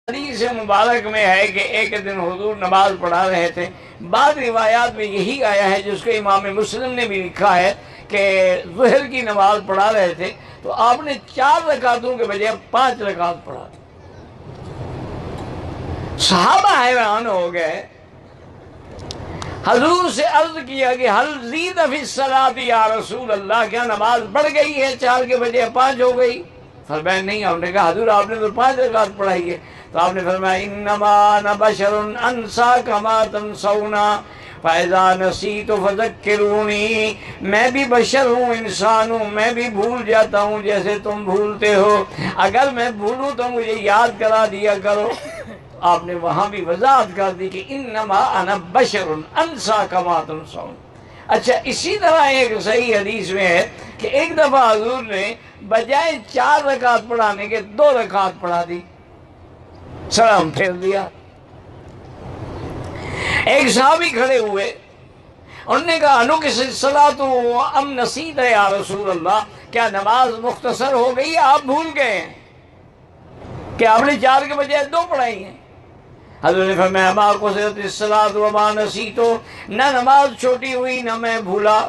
حدیث مبارک میں ہے کہ ایک دن حضور نماز پڑھا رہے تھے. بعض روایات میں یہی آیا ہے جس کو امام مسلم نے بھی لکھا ہے کہ ظہر کی نماز پڑھا رہے تھے تو آپ نے 4 رکعتوں کے بجائے 5 رکعت پڑھا. صحابہ حیران ہو گئے. حضور سے عرض کیا کہ حل زید فی الصلاۃ یا رسول اللہ، کیا نماز بڑھ گئی ہے، 4 کے بجائے 5 ہو گئی؟ فرمایا نہیں. آپ نے کہا حضور آپ نے تو 5 رکعت پڑھائی ہے. تو آپ نے فرمایا انما انا بشر انسا کما تنسون فاذا نسیت فذکرونی، میں بھی بشر ہوں، انسان ہوں، میں بھی بھول جاتا ہوں جیسے تم بھولتے ہو، اگر میں بھولوں تو مجھے یاد کرا دیا کرو. آپ نے وہاں بھی وضاحت کر دی کہ انما انا بشر انسا کما تنسون. اچھا اسی طرح ایک صحیح حدیث میں ہے کہ ایک دفعہ حضور نے بجائے 4 رکعت پڑھانے کے 2 رکعت پڑھا دی، سلام پھیر دیا. ایک صحابی کھڑے ہوئے، انہوں نے کہا انقص الصلاۃ ام نسیت یا رسول اللہ، کیا نماز مختصر ہو گئی، آپ بھول گئے ہیں کہ آپ نے 4 کے بجائے 2 پڑھائی ہیں؟ حضرت نے فرمایا ما قصرت الصلاۃ وما نسیت، نہ نماز چھوٹی ہوئی نہ میں بھولا.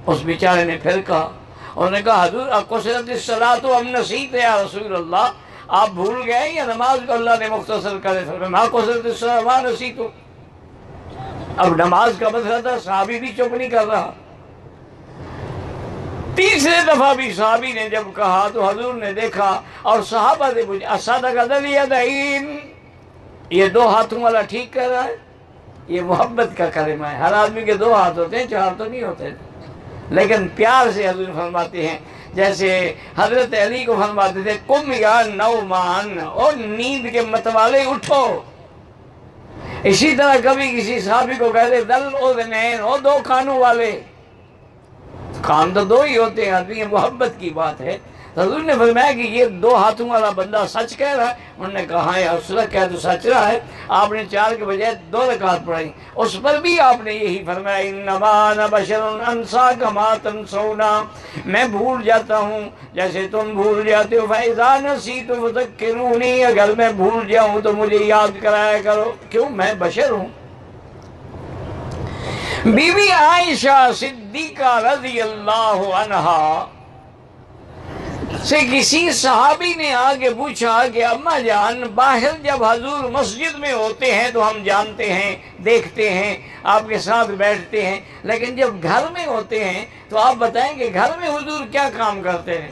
اس بیچارے نے پھر کہا، انہوں نے کہا حضور قصرت الصلاۃ ام نسیت یا رسول اللہ، آپ بھول گئے یا نماز کو اللہ نے مختصر کرے؟ فرمایا ما قصرت الصلاۃ وما نسیت. اب نماز کا مسئلہ تھا، صحابی بھی چپ نہیں کر رہا. تیسرے دفعہ بھی صحابی نے جب کہا تو حضور نے دیکھا اور صحابہ سے پوچھا اصدق ذو الیدین، یہ 2 ہاتھوں والا ٹھیک کہہ رہا ہے؟ یہ محبت کا کلمہ ہے. ہر آدمی کے 2 ہاتھ ہوتے ہیں، 4 تو نہیں ہوتے، لیکن پیار سے حضور فرماتے ہیں جیسے حضرت علی کو فرماتے تھے قم یا نومان، اور نیند کے متوالے اٹھو. اسی طرح کبھی کسی صحابی کو کہتے دل اذنین، اور 2 کانوں والے. کان تو 2 ہی ہوتے ہیں آدمی، یہ محبت کی بات ہے. حضور نے فرمایا کہ یہ 2 ہاتھوں والا بندہ سچ کہہ رہا ہے؟ انہوں نے کہا ہاں یا رسول اللہ کہہ تو سچ رہا ہے. آپ نے 4 کے بجائے 2 رکعت پڑھائی. اس پر بھی آپ نے یہی فرمایا انما انا بشر انسا کما تنسون، میں بھول جاتا ہوں جیسے تم بھول جاتے ہو. فاذا نسیت فذکرونی، اگر میں بھول جاؤں تو مجھے یاد کرایا کرو، کیوں میں بشر ہوں. بی بی عائشہ صدیقہ رضی اللہ عنہا سے کسی صحابی نے آگے پوچھا کہ اماں جان، باہر جب حضور مسجد میں ہوتے ہیں تو ہم جانتے ہیں، دیکھتے ہیں، آپ کے ساتھ بیٹھتے ہیں، لیکن جب گھر میں ہوتے ہیں تو آپ بتائیں کہ گھر میں حضور کیا کام کرتے ہیں؟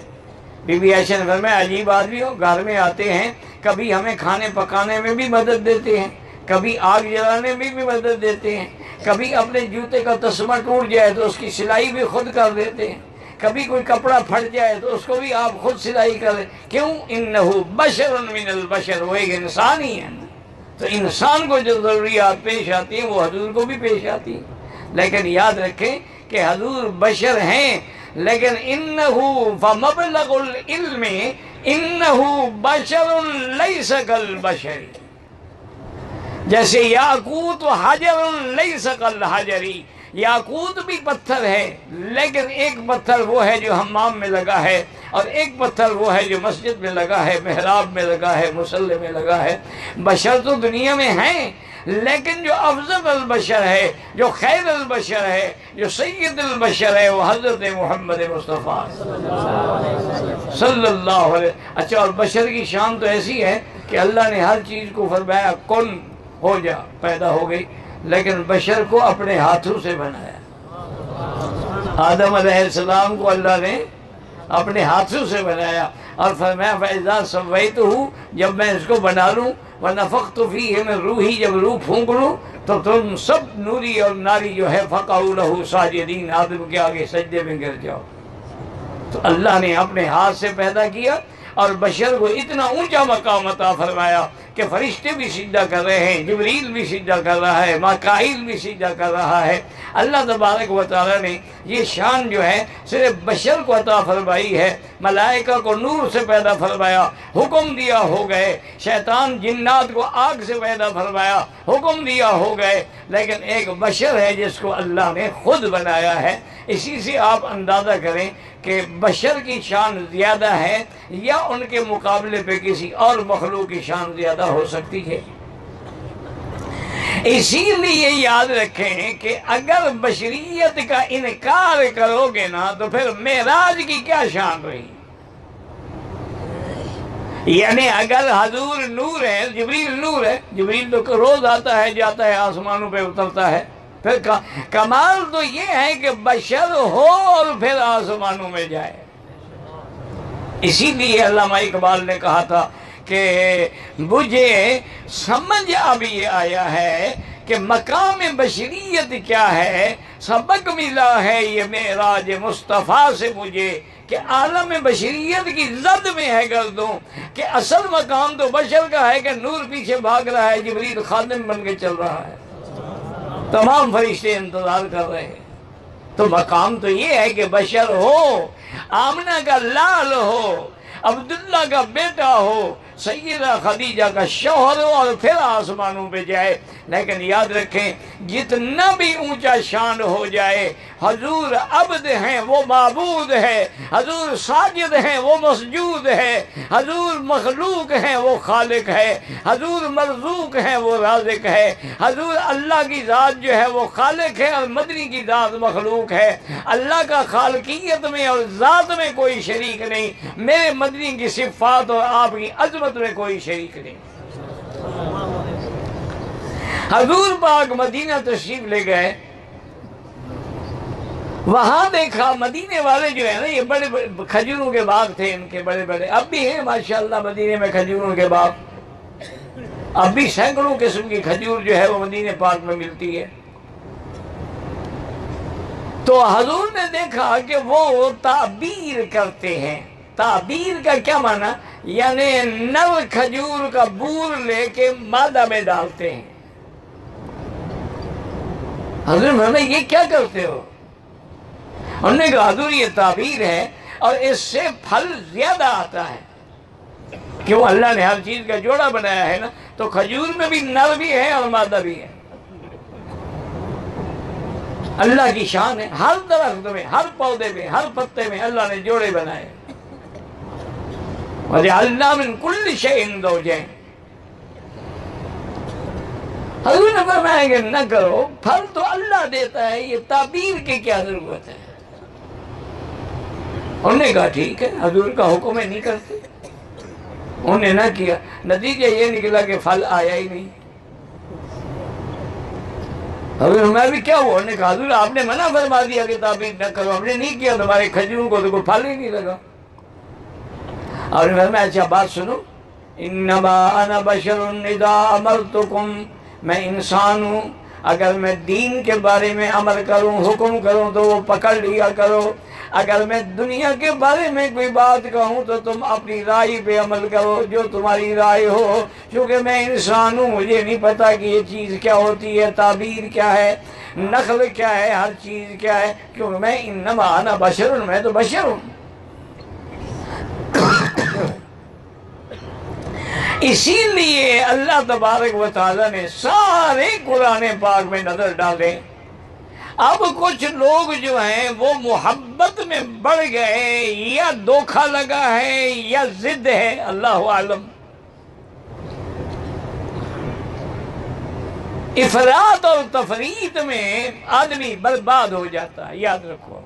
بی بی عائشہ نے فرمایا عجیب آدمی ہو، گھر میں آتے ہیں، کبھی ہمیں کھانے پکانے میں بھی مدد دیتے ہیں، کبھی آگ جلانے میں بھی مدد دیتے ہیں، کبھی اپنے جوتے کا تسمہ ٹوٹ جائے تو اس کی سلائی بھی خود کر دیتے ہیں، کبھی کوئی کپڑا پھٹ جائے تو اس کو بھی آپ خود سلائی کریں. کیوں؟ انہو بشر من البشر، وہ ایک انسان ہی ہے. تو انسان کو جو ضروریات پیش آتی ہیں وہ حضور کو بھی پیش آتی ہیں. لیکن یاد رکھیں کہ حضور بشر ہیں، لیکن انہو فمبلغ العلم انہو بشر لیس کالبشر. جیسے یاقوت و حجر لیس کالحجری، یاقوت بھی پتھر ہے لیکن ایک پتھر وہ ہے جو حمام میں لگا ہے، اور ایک پتھر وہ ہے جو مسجد میں لگا ہے، محراب میں لگا ہے، مصلی میں لگا ہے. بشر تو دنیا میں ہیں، لیکن جو افضل البشر ہے، جو خیر البشر ہے، جو سید البشر ہے، وہ حضرت محمد مصطفیٰ صلی اللہ علیہ. اچھا، اور بشر کی شان تو ایسی ہے کہ اللہ نے ہر چیز کو فرمایا کن ہو جا، پیدا ہو گئی، لیکن بشر کو اپنے ہاتھوں سے بنایا. آدم علیہ السلام کو اللہ نے اپنے ہاتھوں سے بنایا اور فرمایا فَإِذَا سَوَّيْتُهُ، جب میں اس کو بنا لوں، وَنَفَخْتُ فِيهِ مِن رُوحِي، جب روح پھونک لوں تو تم سب نوری اور ناری جو ہے فَقَعُوا لَهُ سَاجِدِينَ، آدم کے آگے سجدے میں گر جاؤ. تو اللہ نے اپنے ہاتھ سے پیدا کیا اور بشر کو اتنا اونچا مقام عطا فرمایا کہ فرشتے بھی سجدہ کر رہے ہیں، جبریل بھی سجدہ کر رہا ہے، میکائیل بھی سجدہ کر رہا ہے. اللہ تبارک و تعالیٰ نے یہ شان جو ہے صرف بشر کو عطا فرمائی ہے. ملائکہ کو نور سے پیدا فرمایا، حکم دیا ہو گئے. شیطان جنات کو آگ سے پیدا فرمایا، حکم دیا ہو گئے. لیکن ایک بشر ہے جس کو اللہ نے خود بنایا ہے. اسی سے آپ اندازہ کریں کہ بشر کی شان زیادہ ہے یا ان کے مقابلے پہ کسی اور مخلوق کی شان زیادہ ہو سکتی ہے؟ اسی لیے یاد رکھیں کہ اگر بشریت کا انکار کرو گے نا تو پھر معراج کی کیا شان رہی؟ یعنی اگر حضور نور ہے، جبریل نور ہے، جبریل تو روز آتا ہے جاتا ہے آسمانوں پہ اترتا ہے، پھر کمال تو یہ ہے کہ بشر ہو اور پھر آسمانوں میں جائے۔ اسی لیے علامہ اقبال نے کہا تھا کہ مجھے سمجھ اب یہ آیا ہے کہ مقام بشریت کیا ہے، سبق ملا ہے یہ معراج مصطفیٰ سے مجھے کہ عالم بشریت کی زد میں ہے گردوں، کہ اصل مقام تو بشر کا ہے کہ نور پیچھے بھاگ رہا ہے، جبریل خادم بن کے چل رہا ہے، تمام فرشتے انتظار کر رہے ہیں۔ تو مقام تو یہ ہے کہ بشر ہو، آمنہ کا لال ہو، عبداللہ کا بیٹا ہو، سیدہ خدیجہ کا شوہر ہو اور پھر آسمانوں پہ جائے۔ لیکن یاد رکھیں جتنا بھی اونچا شان ہو جائے، حضور عبد ہیں وہ معبود ہے، حضور ساجد ہیں وہ مسجود ہے، حضور مخلوق ہیں وہ خالق ہے، حضور مرزوق ہیں وہ رازق ہے، حضور اللہ کی ذات جو ہے وہ خالق ہے اور مدنی کی ذات مخلوق ہے۔ اللہ کا خالقیت میں اور ذات میں کوئی شریک نہیں، میرے مدنی کی صفات اور آپ کی عظمت میں کوئی شریک نہیں۔ حضور پاک مدینہ تشریف لے گئے، وہاں دیکھا مدینے والے جو ہے نا، یہ بڑے بڑے کھجوروں کے باغ تھے ان کے، بڑے بڑے اب بھی ہیں ماشاءاللہ مدینے میں کھجوروں کے باغ، اب بھی سینکڑوں قسم کی کھجور جو ہے وہ مدینے پاک میں ملتی ہے۔ تو حضور نے دیکھا کہ وہ تعبیر کرتے ہیں۔ تعبیر کا کیا معنی؟ یعنی نر کھجور کا بور لے کے مادہ میں ڈالتے ہیں۔ حضور نے یہ کیا کرتے ہو؟ انہوں نے کہا حضور یہ تعبیر ہے اور اس سے پھل زیادہ آتا ہے، کیوں اللہ نے ہر چیز کا جوڑا بنایا ہے نا، تو کھجور میں بھی نر بھی ہے اور مادہ بھی ہے۔ اللہ کی شان ہے، ہر درخت میں، ہر پودے میں، ہر پتے میں اللہ نے جوڑے بنائے۔ وَجَعَلْنَا مِن كُلِّ شَيْءٍ زَوْجَيْنِ۔ حضور نے فرمایا کہ نہ کرو، پھل تو اللہ دیتا ہے، یہ تعبیر کی کیا ضرورت ہے؟ انہوں نے کہا ٹھیک ہے، حضور کا حکم ہے نہیں کرتے، انہوں نے نہ کیا، نتیجہ یہ نکلا کہ پھل آیا ہی نہیں۔ حضور میں بھی کیا ہوا؟ انہوں نے کہا حضور آپ نے منع فرما دیا کہ تعبیر نہ کرو، ہم نے نہیں کیا، تمہارے کھجوروں کو تو کوئی پھل ہی نہیں لگا۔ اور میں اچھا بات سنو، انما انا بشر اذا امرتکم، میں انسان ہوں، اگر میں دین کے بارے میں عمل کروں، حکم کروں تو وہ پکڑ لیا کرو، اگر میں دنیا کے بارے میں کوئی بات کہوں تو تم اپنی رائے پہ عمل کرو، جو تمہاری رائے ہو، کیونکہ میں انسان ہوں، مجھے نہیں پتا کہ یہ چیز کیا ہوتی ہے، تعبیر کیا ہے، نقل کیا ہے، ہر چیز کیا ہے، کیونکہ میں انما انا بشر، میں تو بشر ہوں۔ اسی لیے اللہ تبارک و تعالیٰ نے سارے قرآن پاک میں نظر ڈالے۔ اب کچھ لوگ جو ہیں وہ محبت میں بڑھ گئے، یا دھوکہ لگا ہے یا ضد ہے، اللہ عالم۔ افراط اور تفریط میں آدمی برباد ہو جاتا ہے، یاد رکھو۔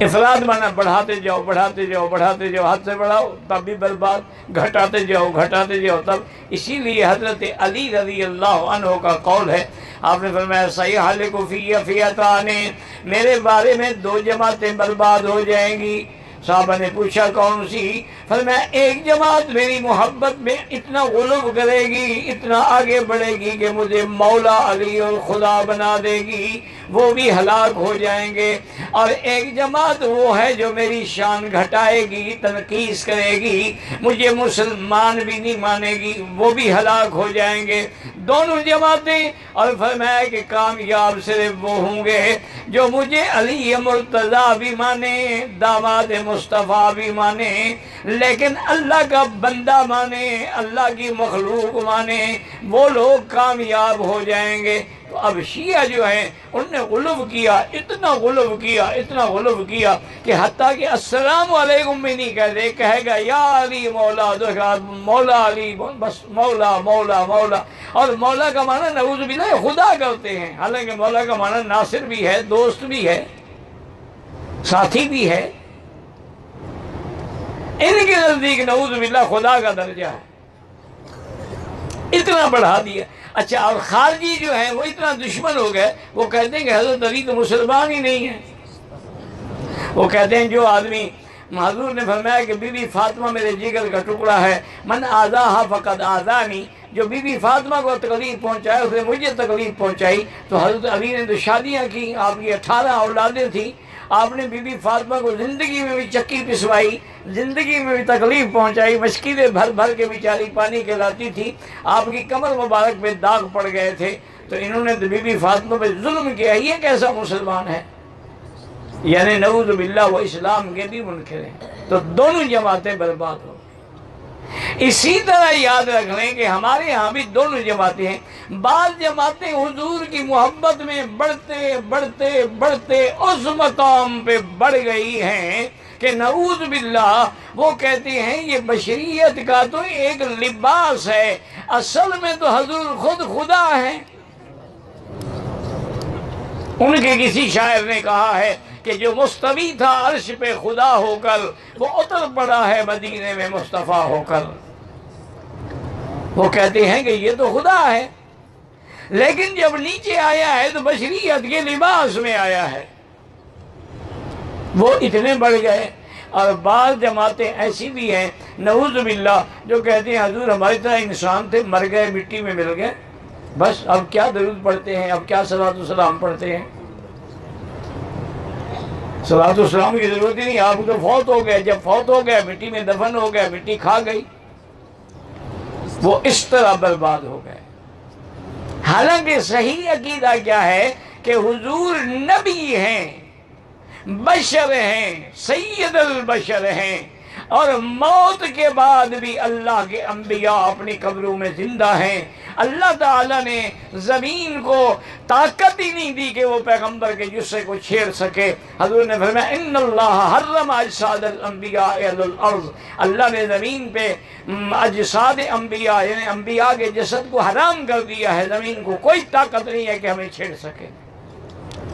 افراد مانا بڑھاتے جاؤ بڑھاتے جاؤ بڑھاتے جاؤ، حد سے بڑھاؤ تب بھی برباد، گھٹاتے جاؤ گھٹاتے جاؤ تب۔ اسی لیے حضرت علی رضی اللہ عنہ کا قول ہے، آپ نے فرمایا سیحلق فی فئتان، میرے بارے میں دو جماعتیں برباد ہو جائیں گی۔ صحابہ نے پوچھا کون سی؟ فرمایا ایک جماعت میری محبت میں اتنا غلو کرے گی، اتنا آگے بڑھے گی کہ مجھے مولا علی اور خدا بنا دے گی، وہ بھی ہلاک ہو جائیں گے۔ اور ایک جماعت وہ ہے جو میری شان گھٹائے گی، تنقیص کرے گی، مجھے مسلمان بھی نہیں مانے گی، وہ بھی ہلاک ہو جائیں گے، دونوں جماعتیں۔ اور فرمایا کہ کامیاب صرف وہ ہوں گے جو مجھے علی مرتضیٰ بھی مانے، داماد مصطفیٰ بھی مانے، لیکن اللہ کا بندہ مانے، اللہ کی مخلوق مانے، وہ لوگ کامیاب ہو جائیں گے۔ تو اب شیعہ جو ہیں ان نے غلو کیا، اتنا غلو کیا، اتنا غلو کیا کہ حتیٰ کہ السلام علیکم بھی نہیں کہتے، کہے گا یا علی مولا، مولا علی، بس مولا مولا مولا۔ اور مولا کا معنی نعوذ باللہ خدا کرتے ہیں، حالانکہ مولا کا معنی ناصر بھی ہے، دوست بھی ہے، ساتھی بھی ہے۔ ان کے نزدیک نعوذ باللہ خدا کا درجہ ہے، اتنا بڑھا دیا۔ اچھا، اور خارجی جو ہیں وہ اتنا دشمن ہو گئے، وہ کہتے ہیں کہ حضرت علی تو مسلمان ہی نہیں ہے۔ وہ کہتے ہیں جو آدمی، حضور نے فرمایا کہ بی بی فاطمہ میرے جگر کا ٹکڑا ہے، من آذاہا فقد آذانی، جو بی بی فاطمہ کو تکلیف پہنچایا اس نے مجھے تکلیف پہنچائی۔ تو حضرت علی نے تو شادیاں کی، آپ کی 18 اولادیں تھیں، آپ نے بی بی فاطمہ کو زندگی میں بھی چکی پسوائی، زندگی میں بھی تکلیف پہنچائی، مشکلیں بھر بھر کے بیچاری پانی کھلاتی تھی، آپ کی کمر مبارک پہ داغ پڑ گئے تھے، تو انہوں نے تو بی بی فاطمہ پہ ظلم کیا۔ یہ کیسا مسلمان ہے؟ یعنی نعوذ باللہ وہ اسلام کے بھی منکر ہیں۔ تو دونوں جماعتیں برباد ہو۔ اسی طرح یاد رکھ لیں کہ ہمارے ہاں بھی دونوں جماعتیں ہیں۔ بعض جماعتیں حضور کی محبت میں بڑھتے بڑھتے بڑھتے اس مقام پہ بڑھ گئی ہیں کہ نعوذ باللہ وہ کہتے ہیں یہ بشریت کا تو ایک لباس ہے، اصل میں تو حضور خود خدا ہے۔ ان کے کسی شاعر نے کہا ہے کہ جو مستوی تھا عرش پہ خدا ہو کر، وہ اتر پڑا ہے مدینے میں مصطفیٰ ہو کر۔ وہ کہتے ہیں کہ یہ تو خدا ہے، لیکن جب نیچے آیا ہے تو بشریت کے لباس میں آیا ہے۔ وہ اتنے بڑھ گئے۔ اور بعض جماعتیں ایسی بھی ہیں نعوذ باللہ جو کہتے ہیں حضور ہماری طرح انسان تھے، مر گئے، مٹی میں مل گئے، بس اب کیا درود پڑھتے ہیں، اب کیا صلاۃ و سلام پڑھتے ہیں، صلاۃ و سلام کی ضرورت ہی نہیں، آپ تو فوت ہو گئے، جب فوت ہو گئے مٹی میں دفن ہو گئے، مٹی کھا گئی۔ وہ اس طرح برباد ہو گئے۔ حالانکہ صحیح عقیدہ کیا ہے کہ حضور نبی ہیں، بشر ہیں، سید البشر ہیں، اور موت کے بعد بھی اللہ کے انبیاء اپنی قبروں میں زندہ ہیں۔ اللہ تعالیٰ نے زمین کو طاقت ہی نہیں دی کہ وہ پیغمبر کے جسے کو چھیڑ سکے۔ حضور نے فرمایا ان اللہ حرم اجساد الانبیاء علی الارض، اللہ نے زمین پہ اجساد انبیاء یعنی انبیاء کے جسد کو حرام کر دیا ہے، زمین کو کوئی طاقت نہیں ہے کہ ہمیں چھیڑ سکے۔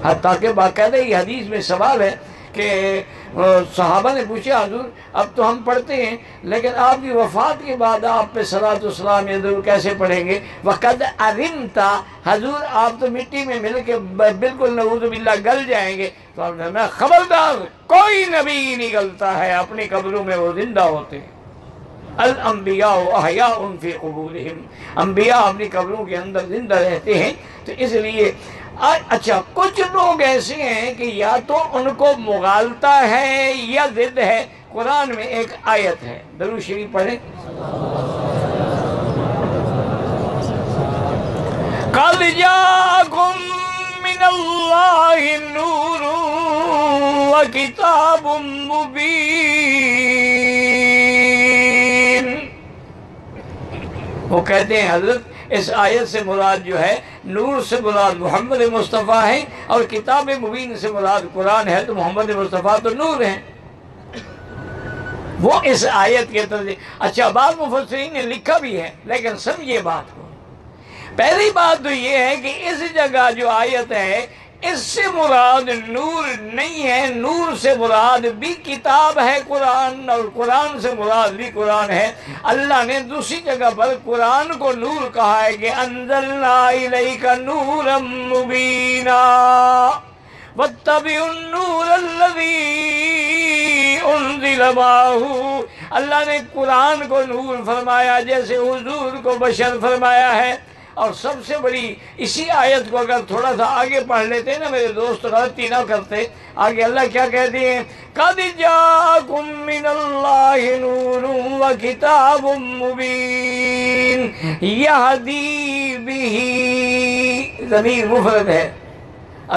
حتیٰ کہ باقاعدہ یہ حدیث میں سوال ہے کہ صحابہ نے پوچھا حضور اب تو ہم پڑھتے ہیں لیکن آپ کی وفات کے بعد آپ پہ صلاۃ و سلام حضور کیسے پڑھیں گے؟ وَقَدْ عَرِمْتَ، حضور آپ تو مٹی میں مل کے بالکل نعوذ باللہ گل جائیں گے۔ تو آپ نے فرمایا خبردار، کوئی نبی نہیں گلتا ہے، اپنی قبروں میں وہ زندہ ہوتے ہیں۔ الانبیاء احیاء فی قبورہم، انبیاء اپنی قبروں کے اندر زندہ رہتے ہیں۔ تو اس لیے اچھا کچھ لوگ ایسے ہیں کہ یا تو ان کو مغالطہ ہے یا ضد ہے۔ قرآن میں ایک آیت ہے، درود شریف پڑھیں۔ قَدْ جَاءَكُم مِّنَ اللَّهِ نُورٌ وَكِتَابٌ مُّبِينٌ۔ وہ کہتے ہیں حضرت اس آیت سے مراد جو ہے نور سے مراد محمد مصطفیٰ ہے، اور کتاب مبین سے مراد قرآن ہے، تو محمد مصطفیٰ تو نور ہیں۔ وہ اس آیت کے ترجمے، اچھا بعض مفسرین نے لکھا بھی ہے لیکن سمجھیے بات کو۔ پہلی بات تو یہ ہے کہ اس جگہ جو آیت ہے اس سے مراد نور نہیں ہے، نور سے مراد بھی کتاب ہے قرآن، اور قرآن سے مراد بھی قرآن ہے۔ اللہ نے دوسری جگہ پر قرآن کو نور کہا ہے کہ انزلنا الیک نورا مبینا واتبع النور الذی انزل معہ۔ اللہ نے قرآن کو نور فرمایا جیسے حضور کو بشر فرمایا ہے۔ اور سب سے بڑی اسی آیت کو اگر تھوڑا سا آگے پڑھ لیتے نا میرے دوست، غلطی نہ کرتے، آگے اللہ کیا کہتے ہیں؟ قَدْ جَاءَكُم مِّنَ اللَّهِ نُورٌ وَكِتَابٌ مُّبِينٌ يَهْدِي بِهِ، ضمیر مفرد ہے۔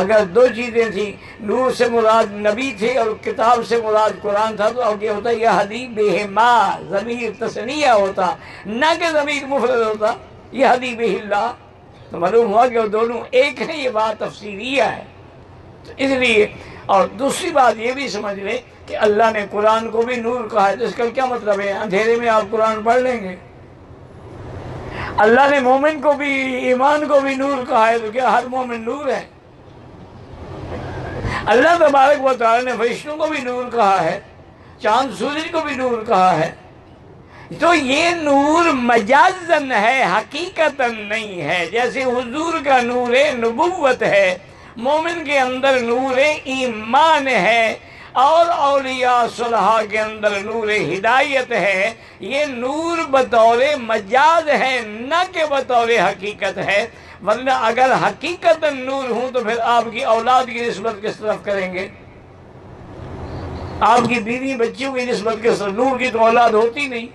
اگر دو چیزیں تھیں، نور سے مراد نبی تھے اور کتاب سے مراد قرآن تھا، تو اب یہ ہوتا یہدی بہما، ضمیر تثنیہ ہوتا، نہ کہ ضمیر مفرد ہوتا، یہدی بہ اللہ۔ تو معلوم ہوا کہ وہ دونوں ایک ہیں، یہ بات تفسیریہ ہے۔ تو اس لیے، اور دوسری بات یہ بھی سمجھ لیں کہ اللہ نے قرآن کو بھی نور کہا ہے، تو اس کا کیا مطلب ہے اندھیرے میں آپ قرآن پڑھ لیں گے؟ اللہ نے مومن کو بھی، ایمان کو بھی نور کہا ہے، تو کیا ہر مومن نور ہے؟ اللہ تبارک و تعالی نے فرشتوں کو بھی نور کہا ہے، چاند سورج کو بھی نور کہا ہے۔ تو یہ نور مجازن ہے، حقیقتاً نہیں ہے۔ جیسے حضور کا نور نبوت ہے، مومن کے اندر نور ایمان ہے، اور اولیاء صلحاء کے اندر نور ہدایت ہے، یہ نور بطور مجاز ہے، نہ کہ بطور حقیقت ہے۔ ورنہ اگر حقیقت نور ہوں تو پھر آپ کی اولاد کی نسبت کس طرف کریں گے؟ آپ کی بیوی بچیوں کی نسبت کس طرف؟ نور کی تو اولاد ہوتی نہیں۔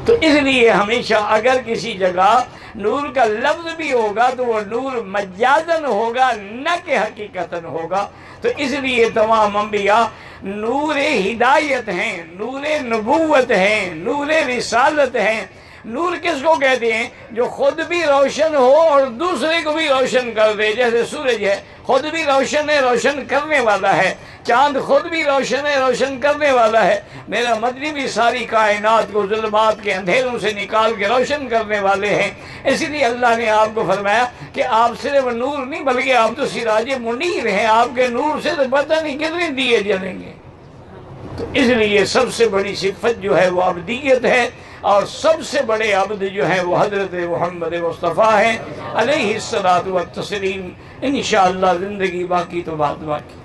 تو اس لیے ہمیشہ اگر کسی جگہ نور کا لفظ بھی ہوگا تو وہ نور مجازن ہوگا، نہ کہ حقیقتاً ہوگا۔ تو اس لیے تمام انبیاء نور ہدایت ہیں، نور نبوت ہیں، نور رسالت ہیں۔ نور کس کو کہتے ہیں؟ جو خود بھی روشن ہو اور دوسرے کو بھی روشن کر دے۔ جیسے سورج ہے، خود بھی روشن ہے، روشن کرنے والا ہے۔ چاند خود بھی روشن ہے، روشن کرنے والا ہے۔ میرا مدنی بھی ساری کائنات کو ظلمات کے اندھیروں سے نکال کے روشن کرنے والے ہیں۔ اسی لیے اللہ نے آپ کو فرمایا کہ آپ صرف نور نہیں بلکہ آپ تو سراج منیر ہیں، آپ کے نور سے تو پتہ نہیں کتنے دیے جلیں گے۔ تو اس لیے سب سے بڑی صفت جو ہے وہ عبدیت ہے، اور سب سے بڑے عبد جو ہیں وہ حضرت محمد مصطفیٰ ہیں علیہ الصلاۃ والتسلیم۔ انشاءاللہ زندگی باقی تو بات باقی۔